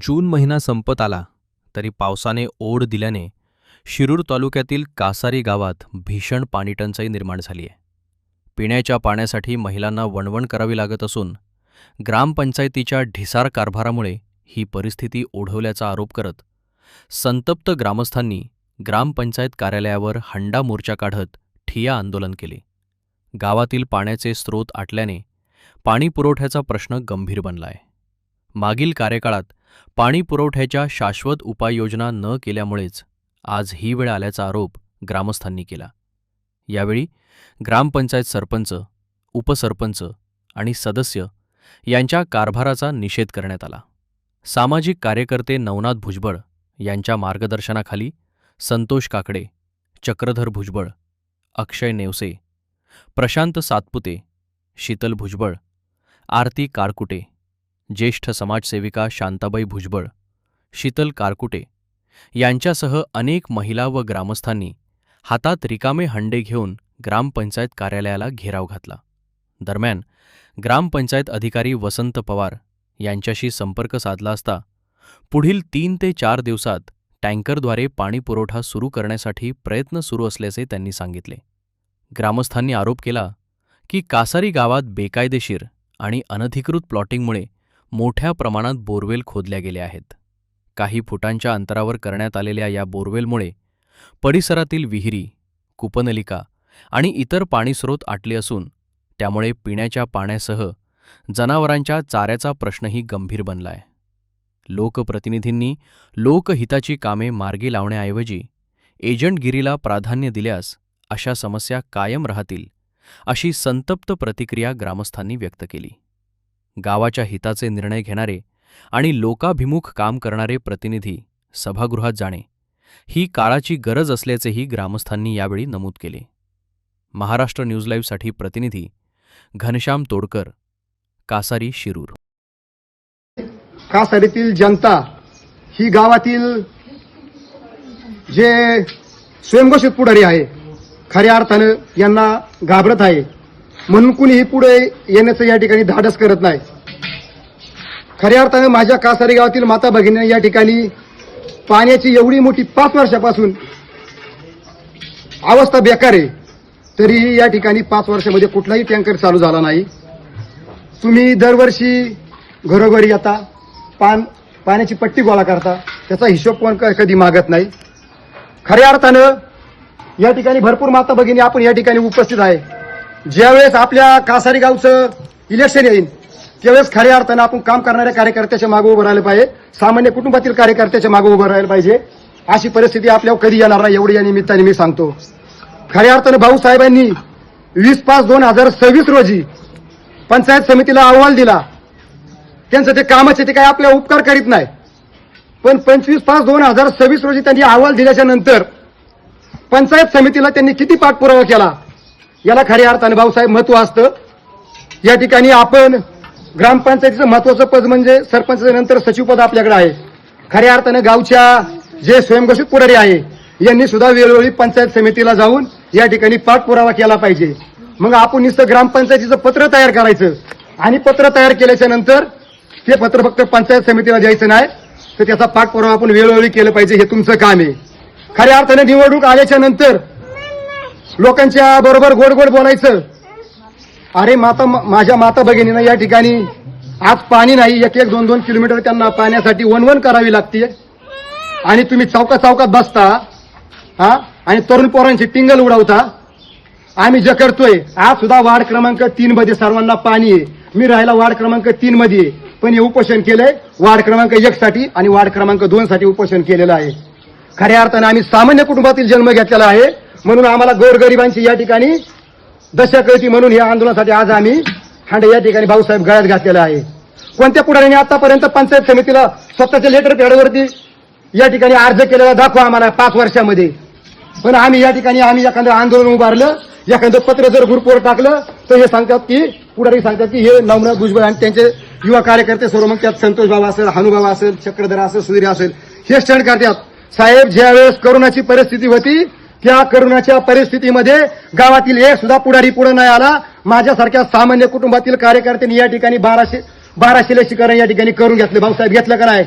जून महिना संपत आला तरी पावसाने ओढ दिल्याने शिरूर तालुक्यातील कासारी गावात भीषण पाणीटंचाई निर्माण झाली आहे. पिण्याच्या पाण्यासाठी महिलांना वणवण करावी लागत असून ग्रामपंचायतीच्या ढिसार कारभारामुळे ही परिस्थिती ओढवल्याचा आरोप करत संतप्त ग्रामस्थांनी ग्रामपंचायत कार्यालयावर हंडा मोर्चा काढत ठिय्या आंदोलन केले. गावातील पाण्याचे स्रोत आटल्याने पाणी पुरवठ्याचा प्रश्न गंभीर बनला आहे. मागील कार्यकाळात पाणी पुरवठ्याच्या शाश्वत उपाययोजना न केल्यामुळेच आज ही वेळ आल्याचा आरोप ग्रामस्थांनी केला. यावेळी ग्रामपंचायत सरपंच, उपसरपंच आणि सदस्य यांच्या कारभाराचा निषेध करण्यात आला. सामाजिक कार्यकर्ते नवनाथ भुजबळ यांच्या मार्गदर्शनाखाली संतोष काकडे, चक्रधर भुजबळ, अक्षय नेवसे, प्रशांत सातपुते, शीतल भुजबळ, आरती कारकुटे, ज्येष्ठ समाजसेविका शांताबाई भुजबळ, शीतल कारकुटे यांच्यासह अनेक महिला व ग्रामस्थांनी हातात रिकामे हंडे घेऊन ग्रामपंचायत कार्यालयाला घेराव घातला. दरम्यान ग्रामपंचायत अधिकारी वसंत पवार यांच्याशी संपर्क साधला असता पुढील 3 ते 4 दिवसात टँकरद्वारे पाणी पुरवठा सुरू करण्यासाठी प्रयत्न सुरू असल्याचे त्यांनी सांगितले. ग्रामस्थांनी आरोप केला की कासारी गावात बेकायदेशीर आणि अनधिकृत प्लॉटिंगमुळे मोठ्या प्रमाणात बोरवेल खोदल्या गेल्या आहेत. काही फुटांच्या अंतरावर करण्यात आलेल्या या बोरवेलमुळे परिसरातील विहिरी, कूपनलिका आणि इतर पाणीस्रोत आटले असून त्यामुळे पिण्याच्या पाण्यासह जनावरांच्या चाऱ्याचा प्रश्नही गंभीर बनला आहे. लोकप्रतिनिधींनी लोकहिताची कामे मार्गी लावण्याऐवजी एजंटगिरीला प्राधान्य दिल्यास अशा समस्या कायम राहतील, अशी संतप्त प्रतिक्रिया ग्रामस्थांनी व्यक्त केली. गावाच्या हिताचे निर्णय घेणारे आणि लोकाभिमुख काम करणारे प्रतिनिधी सभागृहात जाणे ही काळाची गरज असल्याचेही ग्रामस्थांनी यावेळी नमूद केले. महाराष्ट्र न्यूज लाईव्हसाठी प्रतिनिधी घनश्याम तोडकर, कासारी, शिरूर. कासारीतील जनता ही गावातील जे स्वयंघोषित पुढारी आहे खऱ्या अर्थानं यांना घाबरत आहे, म्हणून कुणीही पुढे येण्याचं या ठिकाणी धाडस करत नाही. खऱ्या अर्थानं माझ्या कासारी गावातील माता भगिनींना या ठिकाणी पाण्याची एवढी मोठी 5 वर्षापासून अवस्था बेकार आहे, तरीही या ठिकाणी 5 वर्षामध्ये कुठलाही टँकर चालू झाला नाही. तुम्ही दरवर्षी घरोघरी येता, पाण्याची पट्टी गोळा करता, त्याचा हिशोब कोण कधी मागत नाही. खऱ्या अर्थानं या ठिकाणी भरपूर माता भगिनी आपण या ठिकाणी उपस्थित आहे. ज्यावेळेस आपल्या कासारी गावचं इलेक्शन येईल त्यावेळेस खऱ्या अर्थानं आपण काम करणाऱ्या कार्यकर्त्याच्या मागे उभं राहिलं पाहिजे, सामान्य कुटुंबातील कार्यकर्त्याच्या मागे उभं राहिलं पाहिजे. अशी परिस्थिती आपल्यावर कधी येणार नाही, एवढं या निमित्ताने मी सांगतो. खऱ्या अर्थानं भाऊसाहेबांनी 20/5/2026 रोजी पंचायत समितीला अहवाल दिला. त्यांचं ते कामाचे ते काय आपल्या उपकार करीत नाही, पण 25/5/2026 रोजी त्यांनी अहवाल दिल्याच्या नंतर पंचायत समितीला त्यांनी किती पाठपुरावा केला याला खऱ्या अर्थानं भाऊसाहेब महत्व असतं. या ठिकाणी आपण ग्रामपंचायतीचं महत्वाचं पद म्हणजे सरपंचाच्या नंतर सचिवपद आपल्याकडे आहे. खऱ्या अर्थानं गावच्या जे स्वयंघोषित पुढारी आहे यांनी सुद्धा वेळोवेळी पंचायत समितीला जाऊन या ठिकाणी पाठपुरावा केला पाहिजे. मग आपण नुसतं ग्रामपंचायतीचं पत्र तयार करायचं आणि पत्र तयार केल्याच्या नंतर ते पत्र फक्त पंचायत समितीला द्यायचं नाही, तर त्याचा पाठपुरावा आपण वेळोवेळी केलं पाहिजे. हे तुमचं काम आहे. खऱ्या अर्थाने निवडणूक आल्याच्या नंतर लोकांच्या बरोबर गोड गोड बोलायचं. अरे माझ्या माता भगिनींना या ठिकाणी आज पाणी नाही, 1-1, 2-2 किलोमीटर त्यांना पाण्यासाठी वणवण करावी लागते आणि तुम्ही चौकात बसता आणि तरुण पोरांची टिंगल उडवता. आम्ही जे करतोय आज सुद्धा वार्ड क्रमांक 3 मध्ये सर्वांना पाणी आहे. मी राहायला वार्ड क्रमांक 3 मध्ये आहे, पण हे उपोषण केलंय वार्ड क्रमांक 1 साठी आणि वार्ड क्रमांक 2 साठी उपोषण केलेलं आहे. खऱ्या अर्थानं आम्ही सामान्य कुटुंबातील जन्म घेतलेला आहे, म्हणून आम्हाला गोरगरिबांची या ठिकाणी दशा कळती, म्हणून या आंदोलनासाठी आज आम्ही हांडे या ठिकाणी भाऊसाहेब गळ्यात घातलेला आहे. कोणत्या पुढाऱ्याने आतापर्यंत पंचायत समितीला स्वतःच्या लेटर पॅडवरती या ठिकाणी अर्ज केलेला दाखवा आम्हाला 5 वर्षामध्ये. पण आम्ही या ठिकाणी एखादं आंदोलन उभारलं, एखादं पत्र जर ग्रुपवर टाकलं तर हे सांगतात की पुढारी सांगतात की हे नवनाथ भुजबळ आणि त्यांचे युवा कार्यकर्ते सर्व, मग त्यात संतोष बाबा असेल, हनुबाबा असेल, चक्रधर असेल, सुधीर असेल, हे स्टंट करतात. साहेब, ज्यावेळेस करोनाची परिस्थिती होती त्या करोनाच्या परिस्थितीमध्ये गावातील एक सुद्धा पुढारी पुढे नाही आला. माझ्यासारख्या सामान्य कुटुंबातील कार्यकर्त्यांनी या ठिकाणी 1200 लसीकरण या ठिकाणी करून घेतले. भाऊसाहेब घेतलं का नाही?